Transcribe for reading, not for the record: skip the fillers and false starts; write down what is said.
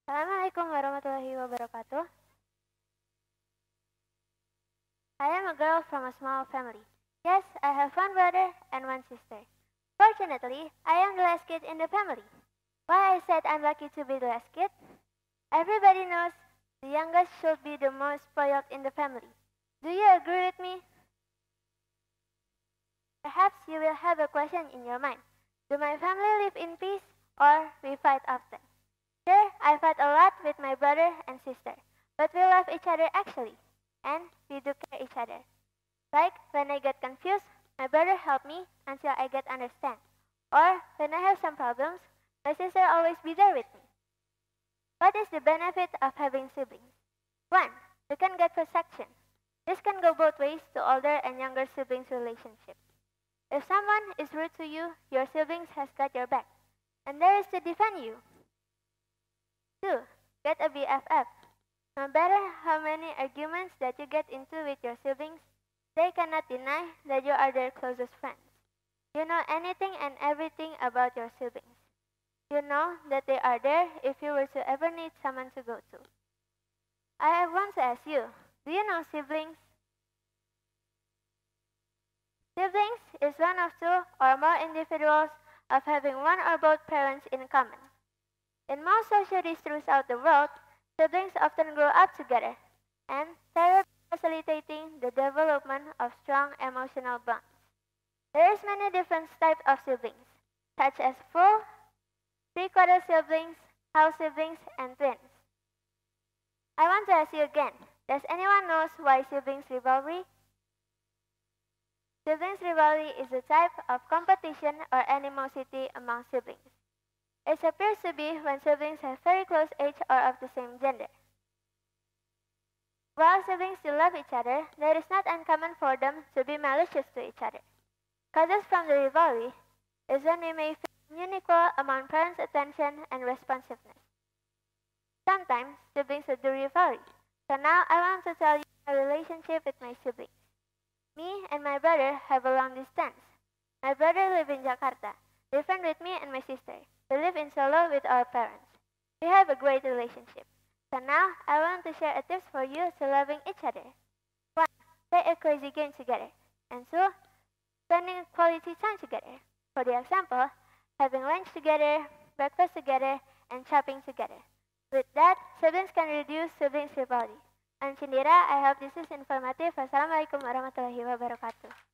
Assalamualaikum warahmatullahi wabarakatuh. I am a girl from a small family. Yes, I have one brother and one sister. Fortunately, I am the last kid in the family. Why I said I'm lucky to be the last kid? Everybody knows the youngest should be the most spoiled in the family. Do you agree with me? Perhaps you will have a question in your mind. Do my family live in peace or we fight often? Sure, I fight a lot with my brother and sister, but we love each other actually, and we do care each other. Like when I get confused, my brother help me until I get understand. Or when I have some problems, my sister always be there with me. What is the benefit of having siblings? 1. You can get protection. This can go both ways to older and younger siblings' relationship. If someone is rude to you, your siblings has got your back, and there is to defend you. 2. Get a BFF. No matter how many arguments that you get into with your siblings, they cannot deny that you are their closest friends. You know anything and everything about your siblings. You know that they are there if you were to ever need someone to go to. I want to ask you, do you know siblings? Siblings is one of two or more individuals of having one or both parents in common. In most societies throughout the world, siblings often grow up together, and thereby facilitating the development of strong emotional bonds. There is many different types of siblings, such as full, three-quarter siblings, half siblings, and twins. I want to ask you again, does anyone knows why siblings rivalry? Siblings rivalry is a type of competition or animosity among siblings. It appears to be when siblings have very close age or of the same gender. While siblings still love each other, it is not uncommon for them to be malicious to each other. Causes from the rivalry is when we may feel unequal among parents' attention and responsiveness. Sometimes siblings will do rivalry. So now I want to tell you my relationship with my siblings. Me and my brother have a long distance. My brother lives in Jakarta, different with me and my sister. We live in Solo with our parents. We have a great relationship. So now I want to share a tips for you to loving each other. 1. Play a crazy game together. And 2. Spending quality time together. For the example, having lunch together, breakfast together, and shopping together. With that, siblings can reduce siblings rivalry. I'm Cindira. I hope this is informative. Wassalamualaikum warahmatullahi wabarakatuh.